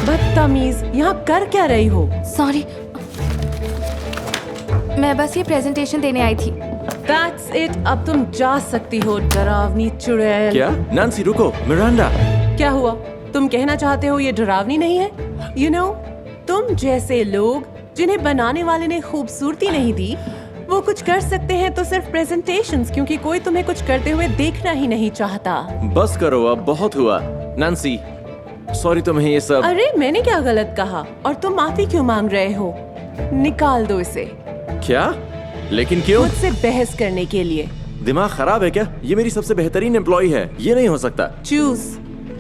बदतमीज, यहाँ कर क्या रही हो? सॉरी, मैं बस ये प्रेजेंटेशन देने आई थी। That's it, अब तुम जा सकती हो डरावनी चुड़ैल। क्या? नैन्सी रुको, मिरांडा। क्या हुआ? तुम कहना चाहते हो ये डरावनी नहीं है? You know, तुम जैसे लोग जिन्हें बनाने वाले ने खूबसूरती नहीं दी, वो कुछ कर सकते हैं तो सिर्फ प्रेजेंटेशंस, क्योंकि कोई तुम्हें कुछ करते हुए देखना ही नहीं चाहता। बस करो, अब बहुत हुआ। नैन्सी, सॉरी तुम्हें ये सब। अरे मैंने क्या गलत कहा? और तुम माफी क्यों मांग रहे हो? निकाल दो इसे। क्या? लेकिन क्यों? मुझसे बहस करने के लिए। दिमाग खराब है क्या? ये मेरी सबसे बेहतरीन एम्प्लॉय है, ये नहीं हो सकता। चूज,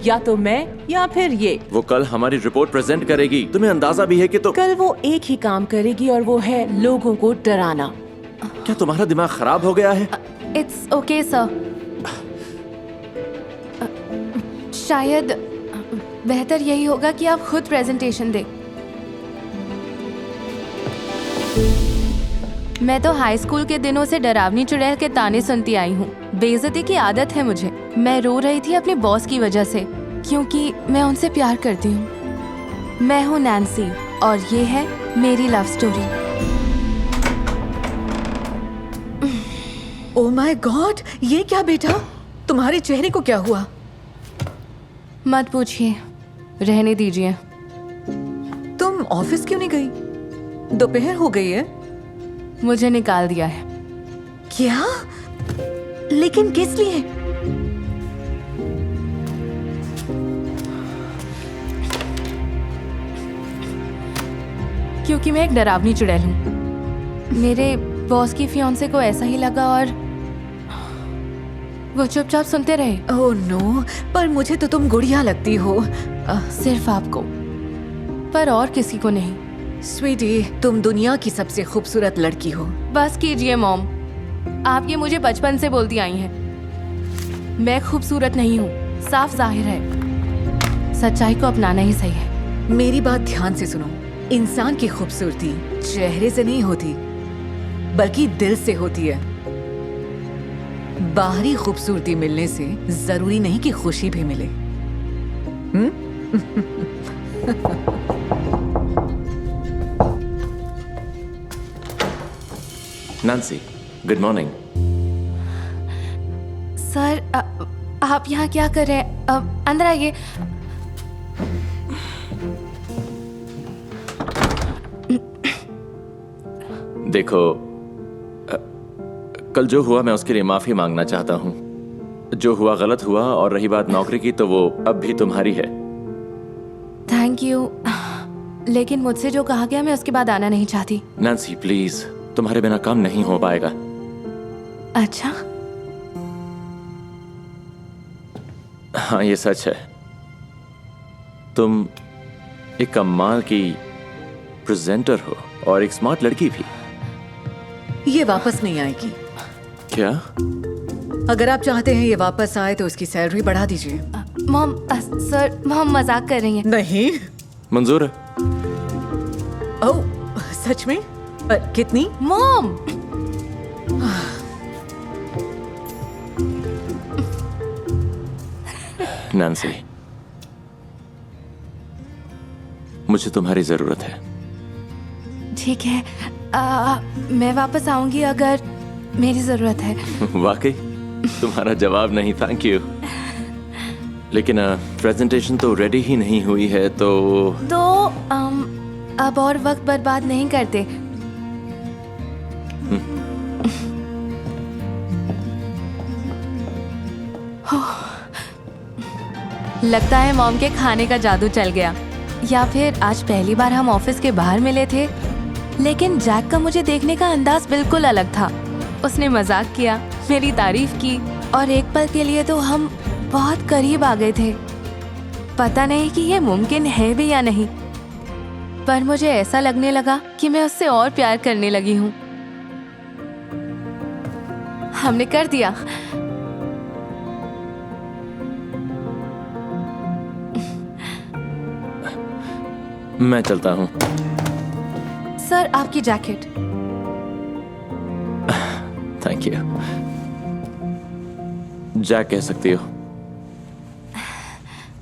या तो मैं या फिर ये। वो कल हमारी रिपोर्ट प्रेजेंट करेगी, तुम्हें अंदाजा भी है कि तो कल वो एक ही काम करेगी और वो है लोगों को डराना। क्या तुम्हारा दिमाग खराब हो गया है? It's okay sir. शायद बेहतर यही होगा कि आप खुद प्रेजेंटेशन दें। मैं तो हाई स्कूल के दिनों से डरावनी चुड़ैल के ताने सुनती आई हूँ। बेइज्जती की आदत है मुझे। मैं रो रही थी अपने बॉस की वजह से, क्योंकि मैं उनसे प्यार करती हूँ। मैं हूँ नैन्सी और ये है मेरी love story. Oh my God, ये क्या बेटा? तुम्हारे चेहरे को क्या हुआ? मत पूछिए, रहने दीजिए। तुम ऑफिस क्यों नहीं गई? दोपहर हो गई है। मुझे निकाल दिया है। क्या? लेकिन किस लिए? क्योंकि मैं एक डरावनी चुड़ैल हूँ। मेरे बॉस की फियांसे को ऐसा ही लगा और वो चुपचाप सुनते रहे। ओह नो, पर मुझे तो तुम गुड़िया लगती हो। सिर्फ आपको, पर और किसी को नहीं। स्वीटी, तुम दुनिया की सबसे खूबसूरत लड़की हो। बस कीजिए मॉम, आप ये मुझे बचपन से बोलती आई हैं। मैं खूबसूरत नहीं हूँ, साफ जाहिर है। सच्चाई को अपनाना ही सही है। मेरी बात ध्यान से सुनो। इंसान की खूबसूरती चेहरे से नहीं होती, बल्कि दिल से होती है। बाहरी खूबसूरती मिलने से जरूरी नहीं कि खुशी भी मिले। Nancy, good morning. सर, आप यहाँ क्या कर रहे हैं? अंदर आइए। देखो, कल जो हुआ मैं उसके लिए माफी मांगना चाहता हूँ। जो हुआ गलत हुआ, और रही बात नौकरी की तो वो अब भी तुम्हारी है। थैंक यू, लेकिन मुझसे जो कहा गया मैं उसके बाद आना नहीं चाहती। नैन्सी प्लीज, तुम्हारे बिना काम नहीं हो पाएगा। अच्छा? हाँ ये सच है। तुम एक कमाल की प्रेजेंटर हो और एक स्मार्ट लड़की भी। ये वापस नहीं आएगी। क्या? अगर आप चाहते हैं ये वापस आए तो उसकी सैलरी बढ़ा दीजिए। मॉम, सर, मॉम मजाक कर रही हैं। नहीं। मंजूर है। ओह, सच में? कितनी? मॉम, नैन्सी, मुझे तुम्हारी जरूरत है। ठीक है, मैं वापस आऊंगी अगर मेरी जरूरत है। वाकई? तुम्हारा जवाब नहीं, थैंक यू। लेकिन प्रेजेंटेशन तो रेडी ही नहीं हुई है तो अब और वक्त बर्बाद नहीं करते। लगता है मॉम के खाने का जादू चल गया, या फिर आज पहली बार हम ऑफिस के बाहर मिले थे। लेकिन जैक का मुझे देखने का अंदाज बिल्कुल अलग था। उसने मजाक किया, मेरी तारीफ की, और एक पल के लिए तो हम बहुत करीब आ गए थे। पता नहीं कि ये मुमकिन है भी या नहीं, पर मुझे ऐसा लगने लगा कि मैं उससे और प्यार करने लगी हूँ। हमने कर दिया। मैं चलता हूँ। सर, आपकी जैकेट। Thank you. जैक कह सकती हो।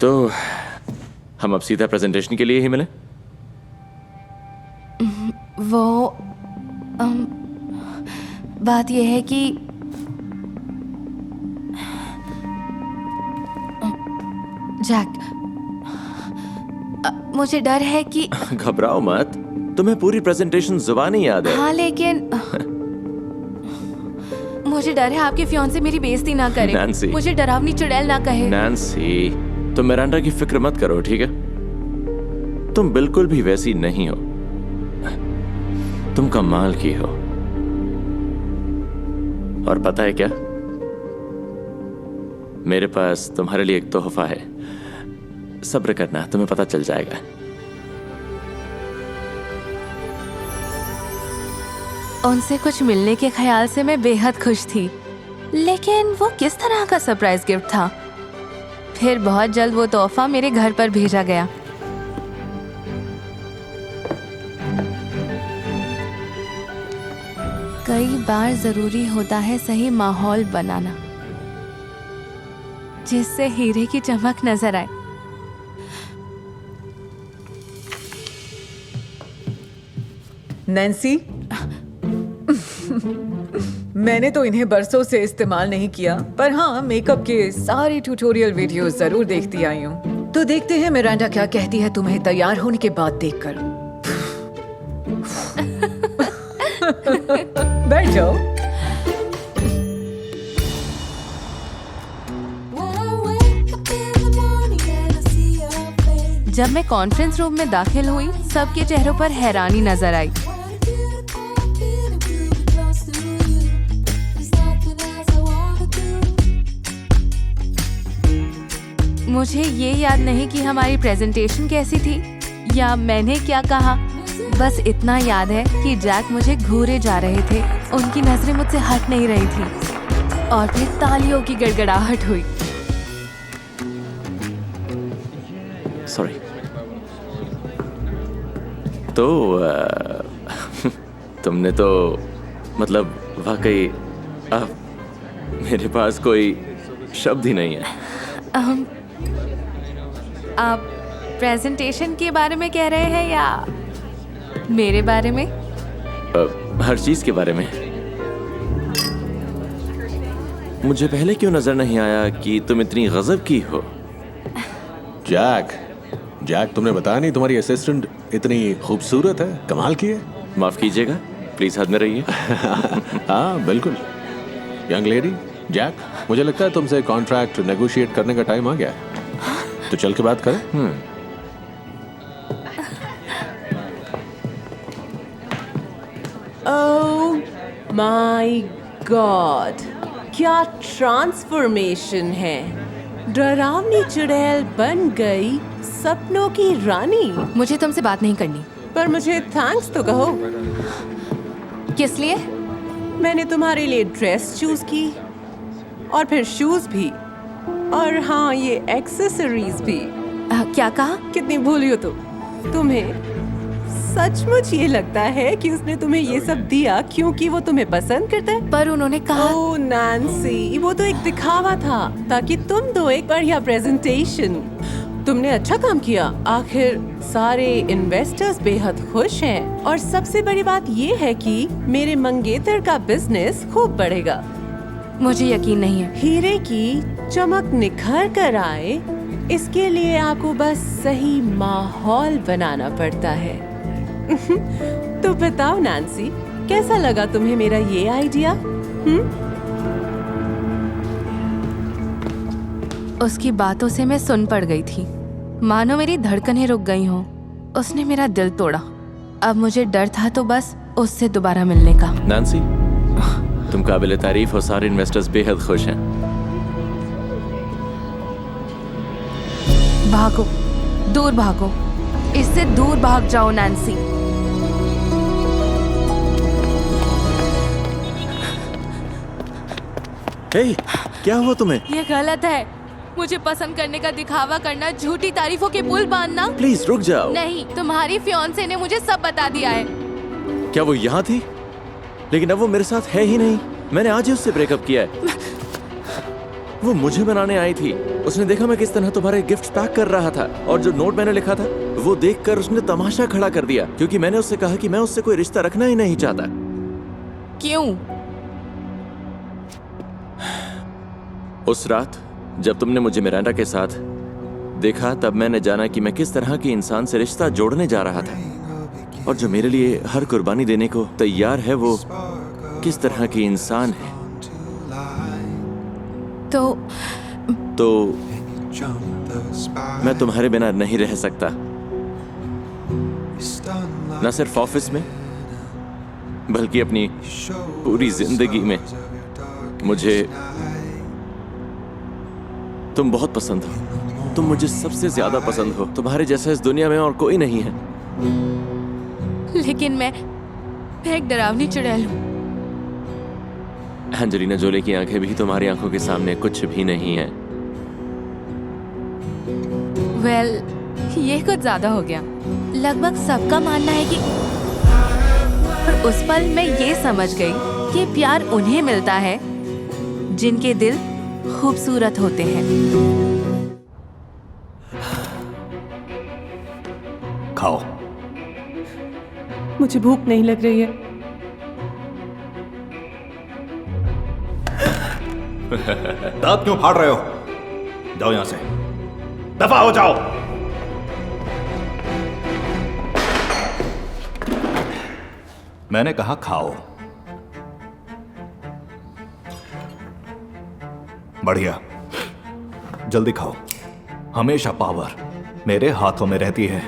तो हम अब सीधा प्रेजेंटेशन के लिए ही मिले? वो बात यह है कि जैक, मुझे डर है कि घबराओ मत, तुम्हें पूरी प्रेजेंटेशन जुबानी याद है। हाँ, लेकिन मुझे डर है आपके फियांसे मेरी बेइज्जती ना करे। नैन्सी। मुझे डरावनी चुड़ैल ना कहे। नैन्सी, तुम मिरांडा की फिक्र मत करो, ठीक है? तुम बिल्कुल भी वैसी नहीं हो, तुम कमाल की हो। और पता है क्या, मेरे पास तुम्हारे लिए एक तोहफा है। सब्र करना, तुम्हें पता चल जाएगा। उनसे कुछ मिलने के ख्याल से मैं बेहद खुश थी, लेकिन वो किस तरह का सरप्राइज गिफ्ट था? फिर बहुत जल्द वो तोहफा मेरे घर पर भेजा गया। कई बार जरूरी होता है सही माहौल बनाना, जिससे हीरे की चमक नजर आए। नैन्सी, मैंने तो इन्हें बरसों से इस्तेमाल नहीं किया, पर हाँ, मेकअप के सारे ट्यूटोरियल वीडियोस जरूर देखती आई हूँ। तो देखते हैं मिरांडा क्या कहती है तुम्हें तैयार होने के बाद देखकर। बैठ जाओ। जब मैं कॉन्फ्रेंस रूम में दाखिल हुई, सबके चेहरों पर हैरानी नजर आई। मुझे ये याद नहीं कि हमारी प्रेजेंटेशन कैसी थी या मैंने क्या कहा। बस इतना याद है कि जैक मुझे घूरे जा रहे थे, उनकी नजरें मुझसे हट नहीं रही थी और फिर तालियों की गड़गड़ाहट हुई। सॉरी। तो तुमने तो मतलब वाकई अब मेरे पास कोई शब्द ही नहीं है। आप प्रेजेंटेशन के बारे में कह रहे हैं या मेरे बारे में? हर चीज के बारे में। मुझे पहले क्यों नजर नहीं आया कि तुम इतनी गजब की हो? जैक, तुमने बताया नहीं तुम्हारी असिस्टेंट इतनी खूबसूरत है, कमाल की है। माफ कीजिएगा, प्लीज हद में रहिए। हाँ बिल्कुल। यंग लेडी, जैक, मुझे लगता है तुमसे कॉन्ट्रैक्ट नेगोशिएट करने का टाइम आ गया है, तो चल के बात करें। ओह माय गॉड, क्या ट्रांसफॉर्मेशन है। डरावनी चुड़ैल बन गई सपनों की रानी। मुझे तुमसे बात नहीं करनी। पर मुझे थैंक्स तो कहो। किस लिए? मैंने तुम्हारे लिए ड्रेस चूज की और फिर शूज भी, और हाँ, ये एक्सेसरीज भी। क्या कहा? कितनी भूली हो तुम्हें सचमुच ये लगता है कि उसने तुम्हें ये सब दिया क्योंकि वो तुम्हें पसंद करता है? पर उन्होंने कहा। ओह नैन्सी, वो तो एक दिखावा था ताकि तुम दो एक बढ़िया प्रेजेंटेशन। तुमने अच्छा काम किया। आखिर सारे इन्वेस्टर्स बेहद खुश हैं और सबसे बड़ी बात ये है कि मेरे मंगेतर का बिजनेस खूब बढ़ेगा। मुझे यकीन नहीं है। हीरे की चमक निखर कर आए, इसके लिए आपको बस सही माहौल बनाना पड़ता है। तो बताओ नैन्सी, कैसा लगा तुम्हें मेरा ये आइडिया? उसकी बातों से मैं सुन पड़ गई थी, मानो मेरी धड़कनें रुक गई हों। उसने मेरा दिल तोड़ा। अब मुझे डर था तो बस उससे दोबारा मिलने का। नैन्सी, तुम काबिल तारीफ हो, सारे इन्वेस्टर्स बेहद खुश हैं। भागो, दूर भागो, इससे दूर भाग जाओ नैन्सी। हे, क्या हुआ तुम्हें? ये गलत है। मुझे पसंद करने का दिखावा करना, झूठी तारीफों के पुल बांधना। प्लीज रुक जाओ। नहीं, तुम्हारी फियांसे ने मुझे सब बता दिया है। क्या वो यहाँ थी? लेकिन अब वो मेरे साथ है ही नहीं। मैंने आज ही उससे ब्रेकअप किया है। वो मुझे बनाने आई थी। उसने देखा मैं किस तरह तुम्हारे गिफ्ट पैक कर रहा था और जो नोट मैंने लिखा था वो देखकर उसने तमाशा खड़ा कर दिया, क्योंकि मैंने उससे कहा कि मैं उससे कोई रिश्ता रखना ही नहीं चाहता। क्यों? उस रात जब तुमने मुझे मिरांडा के साथ देखा तब मैंने जाना कि मैं किस तरह के इंसान से रिश्ता जोड़ने जा रहा था, और जो मेरे लिए हर कुर्बानी देने को तैयार है वो किस तरह की इंसान है। तो मैं तुम्हारे बिना नहीं रह सकता, न सिर्फ ऑफिस में बल्कि अपनी पूरी जिंदगी में। मुझे तुम बहुत पसंद हो, तुम मुझे सबसे ज्यादा पसंद हो। तुम्हारे जैसा इस दुनिया में और कोई नहीं है। लेकिन मैं एक डरावनी चुड़ैल हूँ। एंजेलिना जोली की आंखें भी तुम्हारी आंखों के सामने कुछ भी नहीं है। वेल, ये कुछ ज्यादा हो गया। लगभग सबका मानना है कि पर उस पल मैं ये समझ गई कि प्यार उन्हें मिलता है जिनके दिल खूबसूरत होते हैं। खाओ। मुझे भूख नहीं लग रही है। दांत क्यों फाड़ रहे हो? जाओ यहां से, दफा हो जाओ। मैंने कहा खाओ। बढ़िया, जल्दी खाओ। हमेशा पावर मेरे हाथों में रहती है।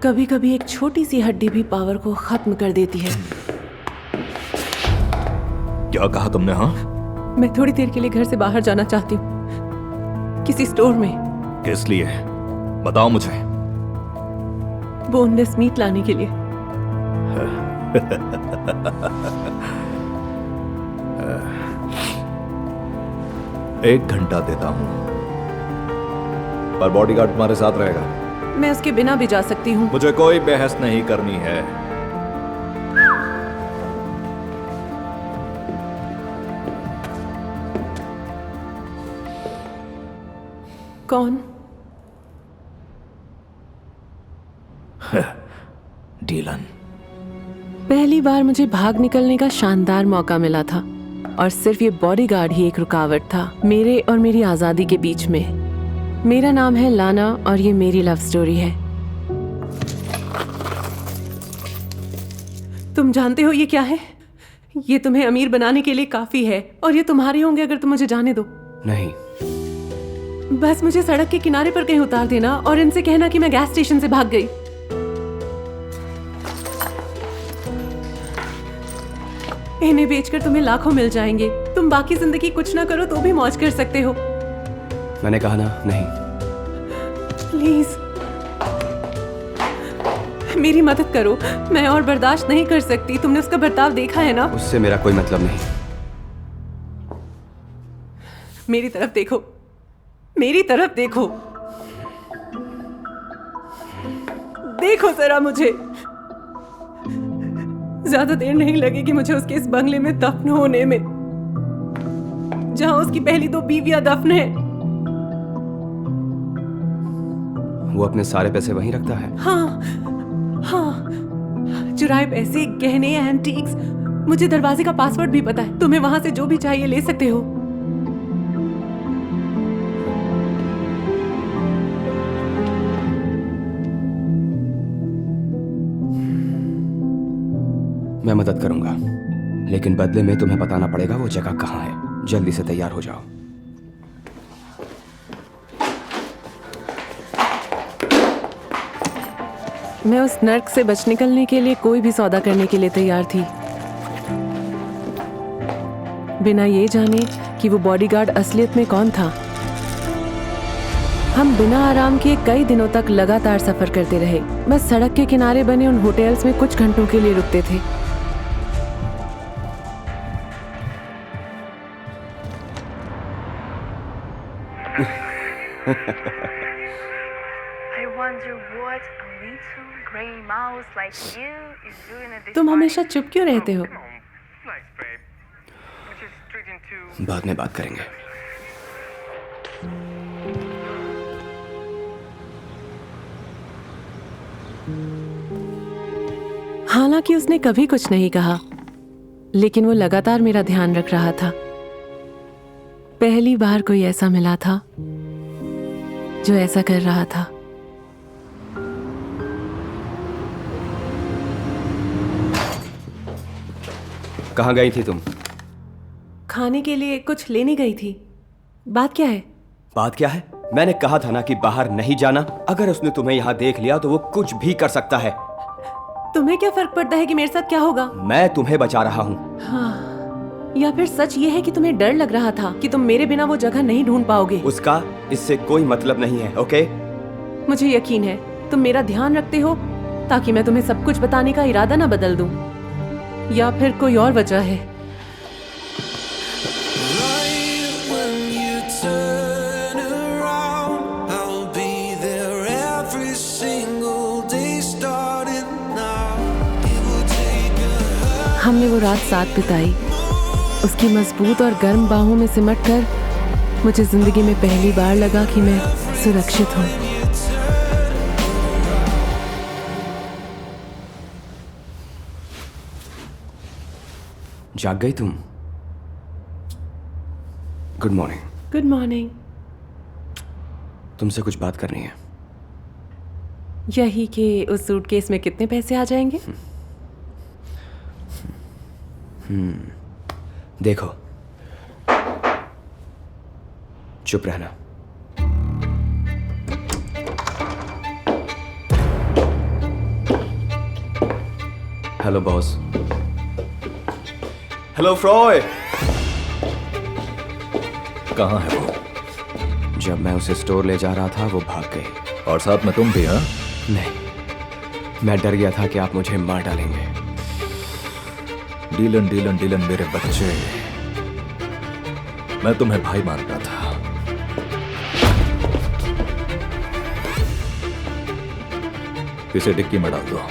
कभी कभी एक छोटी सी हड्डी भी पावर को खत्म कर देती है। क्या कहा तुमने? हाँ, मैं थोड़ी देर के लिए घर से बाहर जाना चाहती हूँ, किसी स्टोर में। किस लिए? बताओ मुझे। बोनलेस मीट लाने के लिए। एक घंटा देता हूं, पर बॉडीगार्ड तुम्हारे साथ रहेगा। मैं उसके बिना भी जा सकती हूँ। मुझे कोई बहस नहीं करनी है। कौन? डीलन। पहली बार मुझे भाग निकलने का शानदार मौका मिला था, और सिर्फ ये बॉडीगार्ड ही एक रुकावट था मेरे और मेरी आजादी के बीच में। मेरा नाम है लाना और ये मेरी लव स्टोरी है। तुम जानते हो ये क्या है? ये तुम्हें अमीर बनाने के लिए काफी है, और ये तुम्हारे होंगे अगर तुम मुझे जाने दो। नहीं। बस मुझे सड़क के किनारे पर कहीं उतार देना और इनसे कहना कि मैं गैस स्टेशन से भाग गई। इन्हें बेचकर तुम्हें लाखों मिल जाएंगे। तुम बाकी जिंदगी कुछ ना करो तो भी मौज कर सकते हो। मैंने कहा ना, नहीं। प्लीज मेरी मदद करो, मैं और बर्दाश्त नहीं कर सकती। तुमने उसका बर्ताव देखा है ना? उससे मेरा कोई मतलब नहीं। मेरी तरफ देखो, मेरी तरफ देखो, देखो जरा मुझे। ज्यादा देर नहीं लगेगी मुझे उसके इस बंगले में दफन होने में, जहां उसकी पहली 2 बीवियां दफन है। वो अपने सारे पैसे वहीं रखता है। हाँ, चुराए पैसे, गहने, एंटीक्स। मुझे दरवाजे का पासवर्ड भी पता है। तुम्हें वहां से जो भी चाहिए ले सकते हो। मैं मदद करूंगा, लेकिन बदले में तुम्हें बताना पड़ेगा वो जगह कहाँ है। जल्दी से तैयार हो जाओ। मैं उस नर्क से बच निकलने के लिए कोई भी सौदा करने के लिए तैयार थी, बिना ये जाने कि वो बॉडीगार्ड असलियत में कौन था। हम बिना आराम किए कई दिनों तक लगातार सफर करते रहे। बस सड़क के किनारे बने उन होटल्स में कुछ घंटों के लिए रुकते थे। I wonder what a little gray mouse like you is doing at this तुम हमेशा party. चुप क्यों रहते हो? Come on. Nice, babe. Which is straight into... बाद में बात करेंगे। हालांकि उसने कभी कुछ नहीं कहा, लेकिन वो लगातार मेरा ध्यान रख रहा था। पहली बार कोई ऐसा मिला था जो ऐसा कर रहा था। कहाँ गई थी तुम? खाने के लिए कुछ लेने गई थी। बात क्या है? बात क्या है? मैंने कहा था ना कि बाहर नहीं जाना। अगर उसने तुम्हें यहाँ देख लिया तो वो कुछ भी कर सकता है। तुम्हें क्या फर्क पड़ता है कि मेरे साथ क्या होगा? मैं तुम्हें बचा रहा हूँ। हाँ, या फिर सच ये है कि तुम्हें डर लग रहा था कि तुम मेरे बिना वो जगह नहीं ढूंढ पाओगे। उसका इससे कोई मतलब नहीं है, ओके? मुझे यकीन है तुम मेरा ध्यान रखते हो ताकि मैं तुम्हें सब कुछ बताने का इरादा ना बदल दूं, या फिर कोई और वजह है। Right when you turn around, I'll be there every single day starting now. It will take a हमने वो रात साथ बिताई। उसकी मजबूत और गर्म बाहों में सिमट कर मुझे जिंदगी में पहली बार लगा कि मैं सुरक्षित हूँ। जाग गई तुम? Good morning. Good morning. तुमसे कुछ बात करनी है। यही कि उस सूटकेस में कितने पैसे आ जाएंगे? देखो, चुप रहना। Hello boss. हेलो फ्रॉय। कहाँ है वो? जब मैं उसे स्टोर ले जा रहा था वो भाग गई। और साथ में तुम भी? हाँ, नहीं, मैं डर गया था कि आप मुझे मार डालेंगे। डीलन डीलन डीलन मेरे बच्चे, मैं तुम्हें भाई मानता था। इसे डिक्की में डाल दो।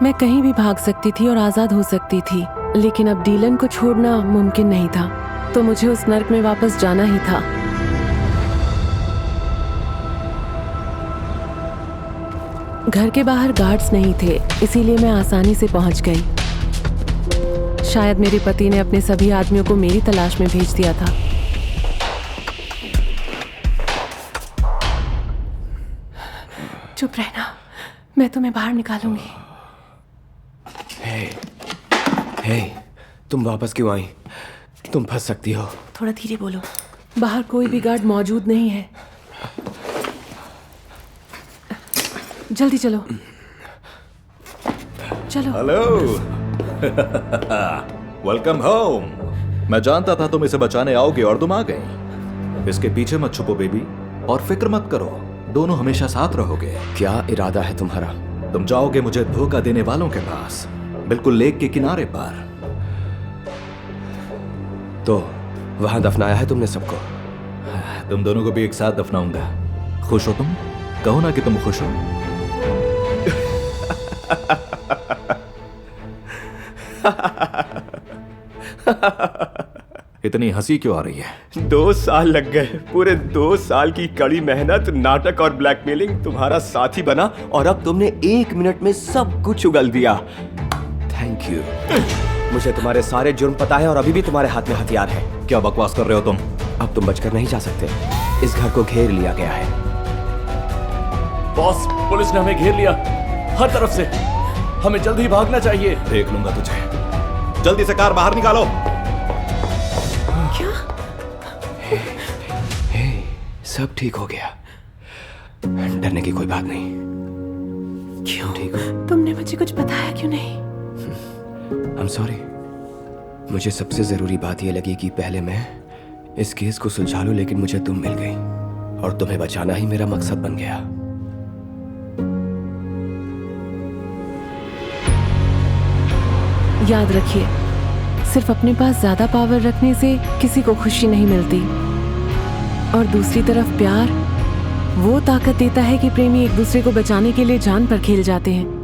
मैं कहीं भी भाग सकती थी और आजाद हो सकती थी, लेकिन अब डीलन को छोड़ना मुमकिन नहीं था, तो मुझे उस नर्क में वापस जाना ही था। घर के बाहर गार्ड्स नहीं थे, इसीलिए मैं आसानी से पहुंच गई। शायद मेरे पति ने अपने सभी आदमियों को मेरी तलाश में भेज दिया था। चुप रहना, मैं तुम्हें बाहर निकालूंगी। हे, तुम वापस क्यों आई? तुम फंस सकती हो। थोड़ा धीरे बोलो। बाहर कोई भी गार्ड मौजूद नहीं है। जल्दी चलो। चलो। हेलो। Welcome home. मैं जानता था तुम इसे बचाने आओगे और तुम आ गई। इसके पीछे मत छुपो बेबी, और फिक्र मत करो, दोनों हमेशा साथ रहोगे। क्या इरादा है तुम्हारा? तुम जाओगे मुझे धोखा देने वालों के पास, बिल्कुल लेक के किनारे पर। तो वहां दफनाया है तुमने सबको? तुम दोनों को भी एक साथ दफनाऊंगा। खुश हो तुम? कहो ना कि तुम खुश हो। इतनी हंसी क्यों आ रही है? 2 साल लग गए, पूरे 2 साल की कड़ी मेहनत, नाटक और ब्लैकमेलिंग तुम्हारा साथी बना, और अब तुमने 1 मिनट में सब कुछ उगल दिया। Thank you. मुझे तुम्हारे सारे जुर्म पता है और अभी भी तुम्हारे हाथ में हथियार है। क्या बकवास कर रहे हो तुम? अब तुम बचकर नहीं जा सकते। इस घर को घेर लिया गया है। बॉस, पुलिस ने हमें घेर लिया हर तरफ से। हमें जल्दी भागना चाहिए। देख लूंगा तुझे। जल्दी से कार बाहर निकालो। क्या? सब ठीक हो गया, डरने की कोई बात नहीं। क्यों? ठीक हो? तुमने मुझे कुछ बताया क्यों नहीं? I'm sorry। मुझे सबसे जरूरी बात यह लगी कि पहले मैं इस केस को सुलझा लूं, लेकिन मुझे तुम मिल गई और तुम्हें बचाना ही मेरा मकसद बन गया। याद रखिए, सिर्फ अपने पास ज्यादा पावर रखने से किसी को खुशी नहीं मिलती, और दूसरी तरफ प्यार वो ताकत देता है कि प्रेमी एक दूसरे को बचाने के लिए जान पर खेल जाते हैं।